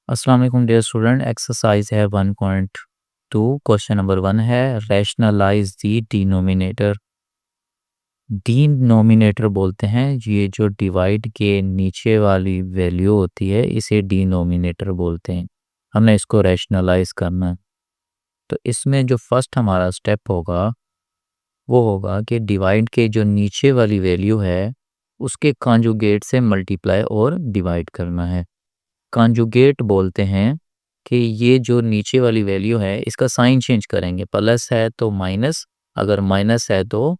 अस्सलाम वालेकुम dear student. Exercise है 1.2। क्वेश्चन नंबर 1 है रैशनलाइज दी डिनोमिनेटर। डिनोमिनेटर बोलते हैं ये जो डिवाइड के नीचे वाली वैल्यू होती है, इसे डिनोमिनेटर बोलते हैं। हमने इसको रैशनलाइज करना है। तो इसमें जो फर्स्ट हमारा स्टेप होगा वो होगा कि डिवाइड के जो नीचे वाली वैल्यू है उसके कॉन्जुगेट से मल्टीप्लाई और डिवाइड करना है। कॉन्जुगेट बोलते हैं कि ये जो नीचे वाली वैल्यू है इसका साइन चेंज करेंगे। प्लस है तो माइनस, अगर माइनस है तो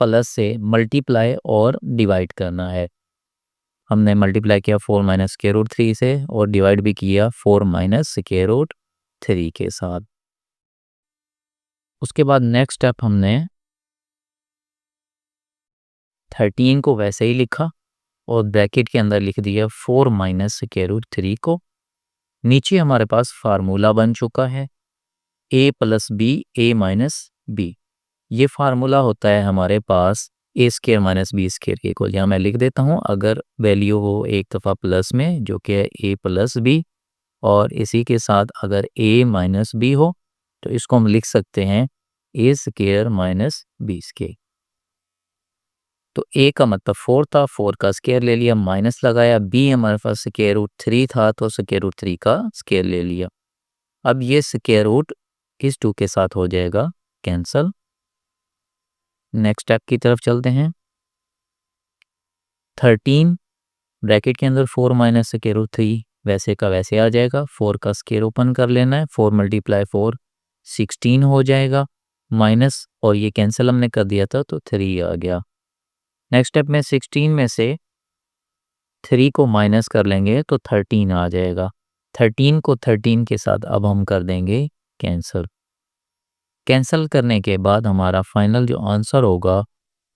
प्लस से मल्टीप्लाई और डिवाइड करना है। हमने मल्टीप्लाई किया 4 माइनस स्क्वायर रूट 3 से और डिवाइड भी किया 4 माइनस स्क्वायर रूट 3 के साथ। उसके बाद नेक्स्ट स्टेप हमने 13 को वैसे ही लिखा और ब्रैकेट के अंदर लिख दिया 4 माइनस स्क्वायर रूट 3 को। नीचे हमारे पास फार्मूला बन चुका है a plus B A minus B. ये फार्मूला होता है हमारे पास A square minus B square के इक्वल। यहाँ मैं लिख देता हूँ, अगर वैल्यू हो एक दफ़ा प्लस में जो कि है ए प्लस बी, और इसी के साथ अगर a माइनस बी हो तो इसको हम लिख सकते हैं ए स्केयर माइनस बी स्केयर। तो a का मतलब 4 था, 4 का स्केयर ले लिया, माइनस लगाया, b हमारे पास स्केयर रूट 3 था तो स्केयर रूट 3 का स्केयर ले लिया। अब ये स्केयर रूट इस 2 के साथ हो जाएगा कैंसल। नेक्स्ट स्टेप की तरफ चलते हैं। 13 ब्रैकेट के अंदर 4 माइनस स्क्वायर रूट 3 वैसे का वैसे आ जाएगा। 4 का स्क्वायर ओपन कर लेना है, 4 मल्टीप्लाई 4 16 हो जाएगा, माइनस और ये कैंसिल हमने कर दिया था तो 3 आ गया। नेक्स्ट स्टेप में 16 में से 3 को माइनस कर लेंगे तो 13 आ जाएगा। 13 को 13 के साथ अब हम कर देंगे कैंसिल। कैंसिल करने के बाद हमारा फाइनल जो आंसर होगा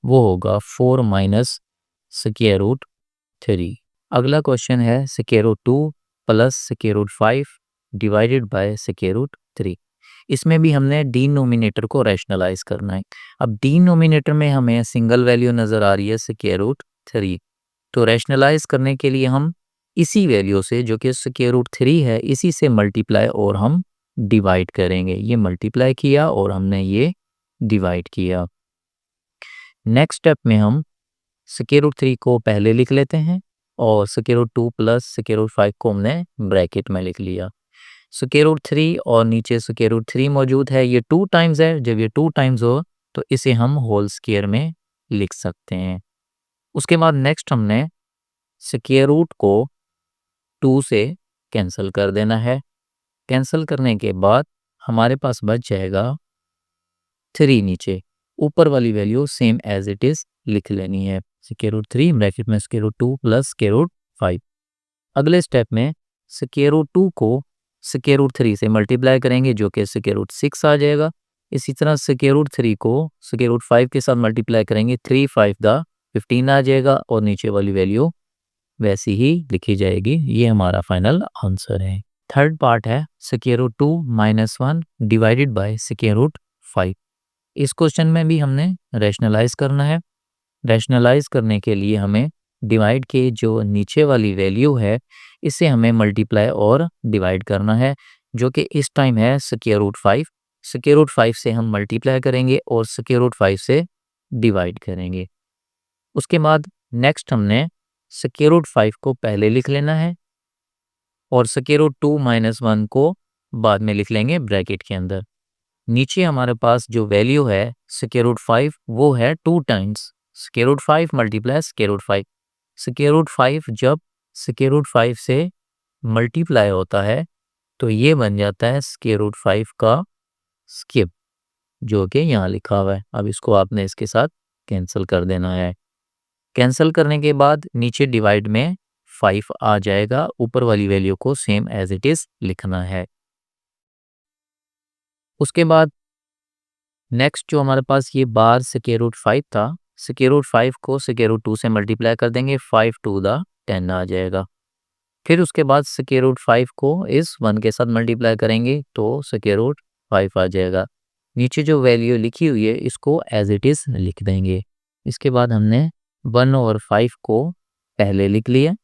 वो होगा 4 माइनस स्क्वायर रूट 3। अगला क्वेश्चन है square root 2 plus square root 5 divided by square root 3। इसमें भी हमने डिनोमिनेटर को रैशनलाइज करना है। अब डिनोमिनेटर में हमें सिंगल वैल्यू नज़र आ रही है स्क्वायर रूट 3, तो रैशनलाइज करने के लिए हम इसी वैल्यू से जो कि स्क्वायर रूट 3 है इसी से मल्टीप्लाई और हम डिवाइड करेंगे। ये मल्टीप्लाई किया और हमने ये डिवाइड किया। नेक्स्ट स्टेप में हम स्क्वायर रूट 3 को पहले लिख लेते हैं और square root 2 plus square root 5 को हमने ब्रैकेट में लिख लिया। स्क्वायर रूट 3 और नीचे स्क्वायर रूट 3 मौजूद है, ये 2 टाइम्स है। जब ये 2 टाइम्स हो तो इसे हम होल स्क्वायर में लिख सकते हैं। उसके बाद नेक्स्ट हमने स्क्वायर रूट को 2 से कैंसिल कर देना है। कैंसिल करने के बाद हमारे पास बच जाएगा 3 नीचे, ऊपर वाली value same as it is लिख लेनी है। स्क्वायर रूट 3 ब्रैकेट में square root 2 plus square root 5। अगले स्टेप में स्क्वायर रूट 2 को स्क्वायर रूट 3 से मल्टीप्लाई करेंगे जो कि स्क्वायर रूट 6 आ जाएगा। इसी तरह स्क्वायर रूट 3 को स्क्वायर रूट 5 के साथ मल्टीप्लाई करेंगे, 3 5 दा 15 आ जाएगा और नीचे वाली वैल्यू वैसी ही लिखी जाएगी। ये हमारा फाइनल आंसर है। थर्ड पार्ट है square root 2 minus 1 divided by square root 5। इस क्वेश्चन में भी हमने रैशनलाइज करना है। रैशनलाइज करने के लिए हमें डिवाइड के जो नीचे वाली वैल्यू है इसे हमें मल्टीप्लाई और डिवाइड करना है, जो कि इस टाइम है स्क्वायर रूट 5। स्क्वायर रूट 5 से हम मल्टीप्लाई करेंगे और स्क्वायर रूट 5 से डिवाइड करेंगे। उसके बाद नेक्स्ट हमने स्क्वायर रूट 5 को पहले लिख लेना है और स्क्वायर रूट 2 माइनस 1 को बाद में लिख लेंगे ब्रैकेट के अंदर। नीचे हमारे पास जो वैल्यू है स्क्वायर रूट 5 वो है 2 times square root 5 multiply square root 5। Square root 5 जब स्क्वायर रूट 5 से मल्टीप्लाई होता है तो ये बन जाता है स्क्वायर रूट 5 का स्क्वायर, जो कि यहाँ लिखा हुआ है। अब इसको आपने इसके साथ कैंसिल कर देना है। कैंसिल करने के बाद नीचे डिवाइड में 5 आ जाएगा, ऊपर वाली वैल्यू को सेम एज इट इज़ लिखना है। उसके बाद नेक्स्ट जो हमारे पास ये बार स्क्वायर रूट 5 था, स्क्वायर रूट 5 को स्क्वायर रूट 2 से मल्टीप्लाई कर देंगे, 5 टू द 10 आ जाएगा। फिर उसके बाद स्क्वायर रूट 5 को इस 1 के साथ मल्टीप्लाई करेंगे तो स्क्वायर रूट 5 आ जाएगा। नीचे जो वैल्यू लिखी हुई है इसको एज इट इज़ लिख देंगे। इसके बाद हमने 1 और 5 को पहले लिख लिया।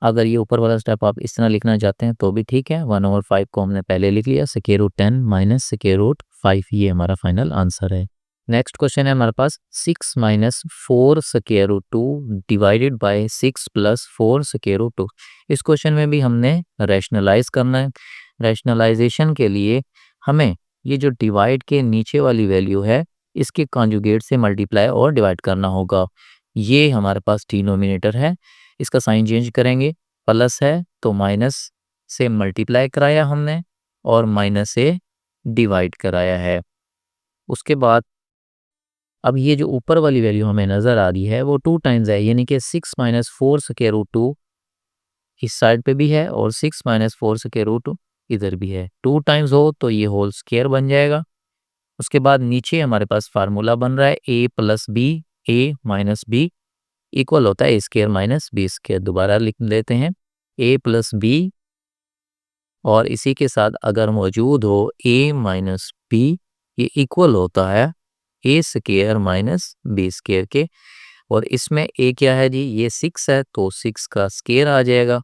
अगर ये ऊपर वाला स्टेप आप इस तरह लिखना चाहते हैं तो भी ठीक है। 1/5 को हमने पहले लिख लिया, square root 10 minus square root 5, ये हमारा फाइनल आंसर है। नेक्स्ट क्वेश्चन है हमारे पास 6 minus 4 square root 2 divided by 6 plus 4 square root 2। इस क्वेश्चन में भी हमने रैशनलाइज करना है। रैशनलाइजेशन के लिए हमें ये जो डिवाइड के नीचे वाली वैल्यू है इसके कॉन्जुगेट से मल्टीप्लाई और डिवाइड करना होगा। ये हमारे पास डिनोमिनेटर है, इसका साइन चेंज करेंगे, प्लस है तो माइनस से मल्टीप्लाई कराया हमने और माइनस से डिवाइड कराया है। उसके बाद अब ये जो ऊपर वाली वैल्यू हमें नज़र आ रही है वो 2 टाइम्स है, यानी कि 6 माइनस 4 स्क्वायर रूट 2 इस साइड पे भी है और 6 माइनस 4 स्क्वायर रूट 2 इधर भी है। 2 टाइम्स हो तो ये होल स्क्वायर बन जाएगा। उसके बाद नीचे हमारे पास फार्मूला बन रहा है a plus B, a minus B equal होता है a square minus B square. दोबारा लिख लेते हैं, a प्लस बी और इसी के साथ अगर मौजूद हो a माइनस बी, ये इक्वल होता है a square minus B square के। और इसमें a क्या है जी, ये 6 है तो 6 का स्क्वायर आ जाएगा।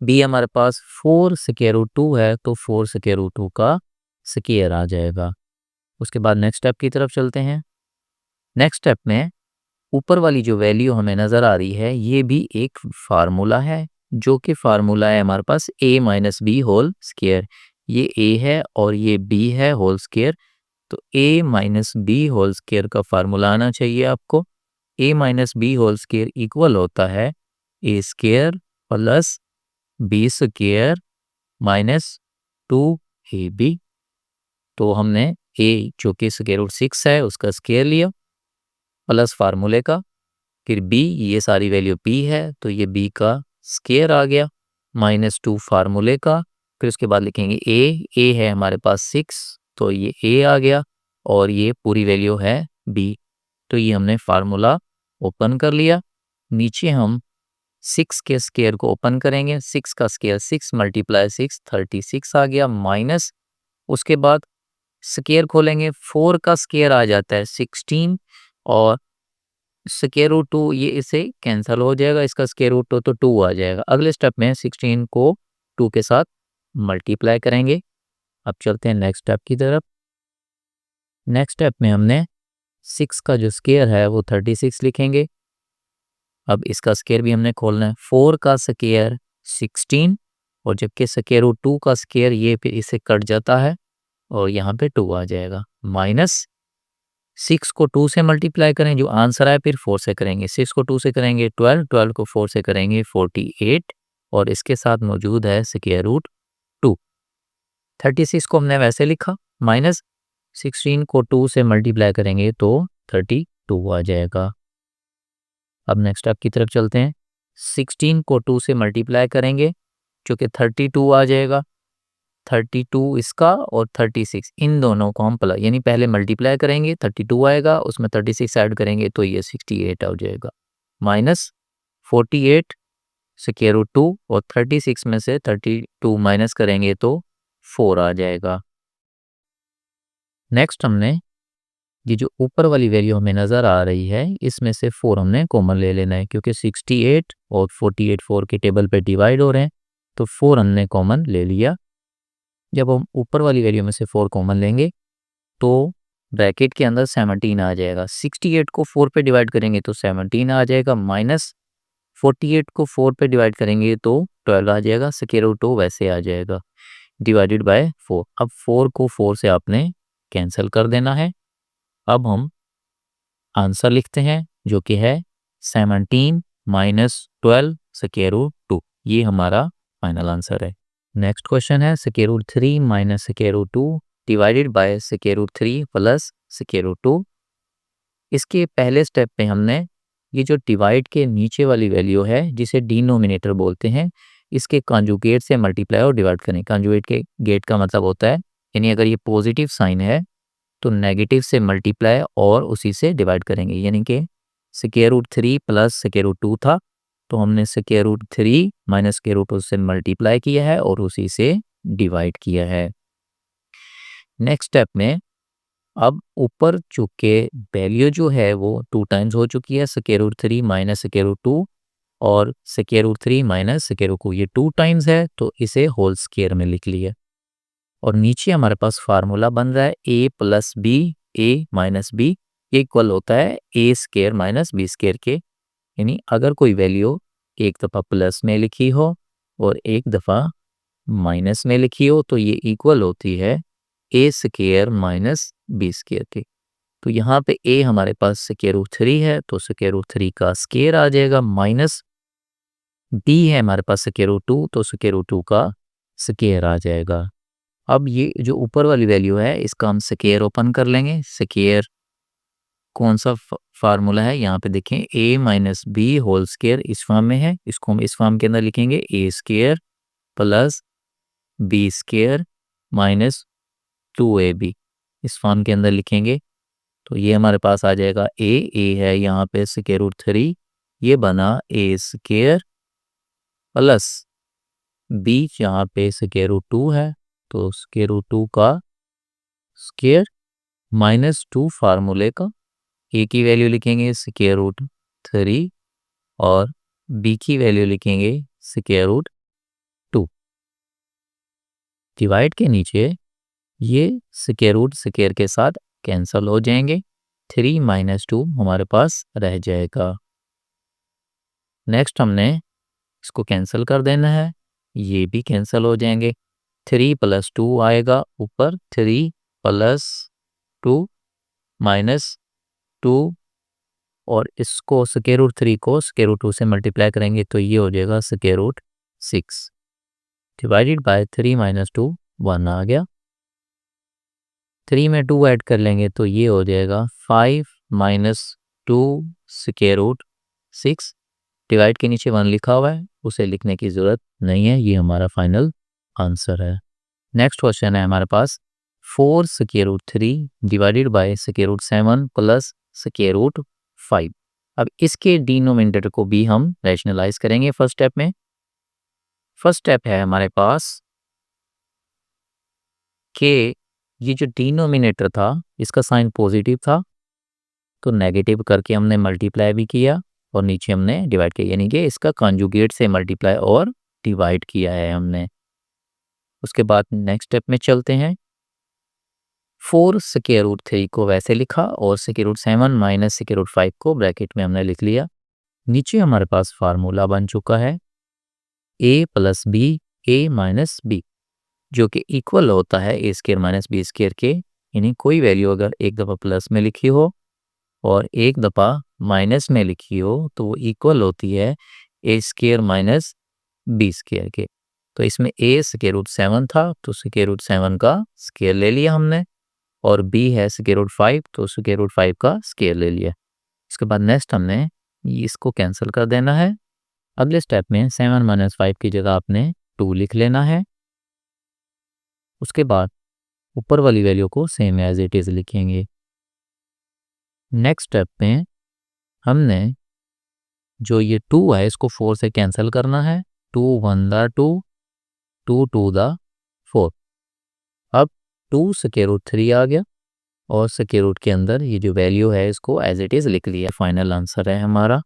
b हमारे पास 4 स्क्वायर रूट 2 है तो 4 स्क्वायर रूट 2 का स्क्वायर आ जाएगा। उसके बाद नेक्स्ट स्टेप की तरफ चलते हैं। नेक्स्ट स्टेप में ऊपर वाली जो वैल्यू हमें नज़र आ रही है ये भी एक फार्मूला है, जो कि फार्मूला है हमारे पास a minus B whole square. ये a है और ये b है होल स्क्वायर, तो a minus B whole square का फार्मूला आना चाहिए आपको। a minus B whole square equal होता है a square plus B square minus 2ab। तो हमने a जो कि स्क्वायर रूट 6 है उसका स्क्वायर लिया प्लस फार्मूले का, फिर b, ये सारी वैल्यू p है तो ये b का स्क्वायर आ गया माइनस 2 फार्मूले का। फिर उसके बाद लिखेंगे a है हमारे पास 6 तो ये a आ गया और ये पूरी वैल्यू है b। तो ये हमने फार्मूला ओपन कर लिया। नीचे हम 6 के स्क्वायर को ओपन करेंगे, 6 का स्क्वायर 6 मल्टीप्लाई 6 36 आ गया माइनस, उसके बाद स्क्वायर खोलेंगे 4 का स्क्वायर आ जाता है 16 और स्क्वायर रूट 2 ये इसे कैंसिल हो जाएगा, इसका स्क्वायर रूट 2 तो 2 आ जाएगा। अगले स्टेप में 16 को 2 के साथ मल्टीप्लाई करेंगे। अब चलते हैं नेक्स्ट स्टेप की तरफ। नेक्स्ट स्टेप में हमने 6 का जो स्क्वायर है वो 36 लिखेंगे। अब इसका स्क्वायर भी हमने खोलना है, 4 का स्क्वायर 16 और जबकि स्क्वायर रूट 2 का स्क्वायर ये फिर इसे कट जाता है और यहाँ पे 2 आ जाएगा माइनस 6 को 2 से मल्टीप्लाई करें, जो आंसर आए फिर 4 से करेंगे। 6 को 2 से करेंगे 12, 12 को 4 से करेंगे 48 और इसके साथ मौजूद है स्क्वायर रूट 2। 36 को हमने वैसे लिखा माइनस 16 को 2 से मल्टीप्लाई करेंगे तो 32 आ जाएगा। अब नेक्स्ट स्टेप की तरफ चलते हैं। 16 को 2 से मल्टीप्लाई करेंगे जो कि 32 आ जाएगा। 32 इसका और 36 इन दोनों को हम प्लस यानी पहले मल्टीप्लाई करेंगे 32 आएगा, उसमें 36 ऐड करेंगे तो ये 68 आ जाएगा माइनस 48 स्क्वायर रूट 2 और 36 में से 32 माइनस करेंगे तो 4 आ जाएगा। नेक्स्ट हमने ये जो ऊपर वाली वैल्यू हमें नज़र आ रही है इसमें से 4 हमने कॉमन ले लेना है, क्योंकि 68 और 48 4 के टेबल पे डिवाइड हो रहे हैं तो 4 हमने कॉमन ले लिया। जब हम ऊपर वाली वैल्यू में से 4 कॉमन लेंगे तो ब्रैकेट के अंदर 17 आ जाएगा। 68 को 4 पे डिवाइड करेंगे तो 17 आ जाएगा माइनस 48 को 4 पे डिवाइड करेंगे तो 12 आ जाएगा, स्क्वायर रूट 2 वैसे आ जाएगा डिवाइडेड बाय 4। अब 4 को 4 से आपने कैंसिल कर देना है। अब हम आंसर लिखते हैं जो कि है 17 माइनस 12 स्क्वायर रूट 2, ये हमारा फाइनल आंसर है। नेक्स्ट क्वेश्चन है square root 3 minus square root 2 divided by square root 3 plus square root 2। इसके पहले स्टेप पे हमने ये जो डिवाइड के नीचे वाली वैल्यू है जिसे डिनोमिनेटर बोलते हैं, इसके कॉन्जुगेट से मल्टीप्लाई और डिवाइड करें। कॉन्जुगेट के गेट का मतलब होता है यानी अगर ये पॉजिटिव साइन है तो नेगेटिव से मल्टीप्लाई और उसी से डिवाइड करेंगे, यानी कि square root 3 plus square root 2 था तो हमने square root 3 minus square root 2 से मल्टीप्लाई किया है और उसी से डिवाइड किया है। नेक्स्ट स्टेप में अब ऊपर चूँकि वैल्यू जो है वो 2 टाइम्स हो चुकी है, square root 3 minus square root 2 और square root 3 minus square root को ये 2 टाइम्स है तो इसे होल स्क्वायर में लिख लिया। और नीचे हमारे पास फार्मूला बन रहा है a plus B A minus B equal होता है A square minus B square के। यानी अगर कोई वैल्यू एक दफ़ा प्लस में लिखी हो और एक दफ़ा माइनस में लिखी हो तो ये इक्वल होती है A square minus B square के। तो यहाँ पे a हमारे पास स्क्वायर रूट 3 है तो स्क्वायर रूट 3 का स्क्वायर आ जाएगा, माइनस b है हमारे पास स्क्वायर रूट 2 तो स्क्वायर रूट 2 का स्क्वायर आ जाएगा। अब ये जो ऊपर वाली वैल्यू है इसका हम स्क्वायर ओपन कर लेंगे। स्क्वायर कौन सा फार्मूला है यहाँ पे देखें, a minus B whole square इस फॉर्म में है, इसको हम इस फॉर्म के अंदर लिखेंगे a square plus B square minus 2ab इस फॉर्म के अंदर लिखेंगे। तो ये हमारे पास आ जाएगा a है यहाँ पे स्क्वायर रूट 3, ये बना a स्क्वायर प्लस b यहाँ पे स्क्वायर रूट 2 है तो स्क्वायर रूट 2 का स्क्वायर माइनस 2 फार्मूले का a की वैल्यू लिखेंगे स्क्वायर रूट 3 और b की वैल्यू लिखेंगे स्क्वायर रूट 2। डिवाइड के नीचे ये स्क्वायर रूट स्क्वायर के साथ कैंसिल हो जाएंगे, 3 माइनस 2 हमारे पास रह जाएगा। नेक्स्ट हमने इसको कैंसिल कर देना है, ये भी कैंसिल हो जाएंगे, 3 प्लस 2 आएगा ऊपर, 3 प्लस 2 माइनस 2 और इसको स्क्वायर रूट 3 को स्क्वायर रूट 2 से मल्टीप्लाई करेंगे तो ये हो जाएगा square root 6 divided by 3 minus 2 1 आ गया। 3 में 2 ऐड कर लेंगे तो ये हो जाएगा 5 माइनस 2 स्क्वायर रूट 6। डिवाइड के नीचे 1 लिखा हुआ है उसे लिखने की ज़रूरत नहीं है, ये हमारा फाइनल आंसर है। नेक्स्ट क्वेश्चन है हमारे पास 4 square root 3 divided by square root 7 plus square root 5। अब इसके डिनोमिनेटर को भी हम रैशनलाइज करेंगे फर्स्ट स्टेप में। फर्स्ट स्टेप है हमारे पास कि ये जो डिनोमिनेटर था इसका साइन पॉजिटिव था तो नेगेटिव करके हमने मल्टीप्लाई भी किया और नीचे हमने डिवाइड किया, यानी कि इसका कॉन्जुगेट से मल्टीप्लाई और डिवाइड किया है हमने। उसके बाद नेक्स्ट स्टेप में चलते हैं। 4 स्क्वायर रूट 3 को वैसे लिखा और square root 7 minus square root 5 को ब्रैकेट में हमने लिख लिया। नीचे हमारे पास फार्मूला बन चुका है a plus B A minus B जो कि इक्वल होता है A square minus B square के। यानी कोई वैल्यू अगर एक दफ़ा प्लस में लिखी हो और एक दफ़ा माइनस में लिखी हो तो वो इक्वल होती है A square minus B square के। तो इसमें a स्क्वायर रूट 7 था तो स्क्वायर रूट 7 का स्क्वायर ले लिया हमने और b है स्क्वायर रूट 5 तो स्क्वायर रूट 5 का स्क्वायर ले लिया। इसके बाद नेक्स्ट हमने इसको कैंसिल कर देना है। अगले स्टेप में 7 माइनस 5 की जगह आपने 2 लिख लेना है। उसके बाद ऊपर वाली वैल्यू को सेम एज इट इज़ लिखेंगे। नेक्स्ट स्टेप में हमने जो ये 2 है इसको 4 से कैंसिल करना है, 2 1 दा 2 2 2 दा 4। अब 2 स्क्वायर रूट 3 आ गया और स्क्वायर रूट के अंदर ये जो वैल्यू है इसको एज इट इज़ लिख लिया। फाइनल आंसर है हमारा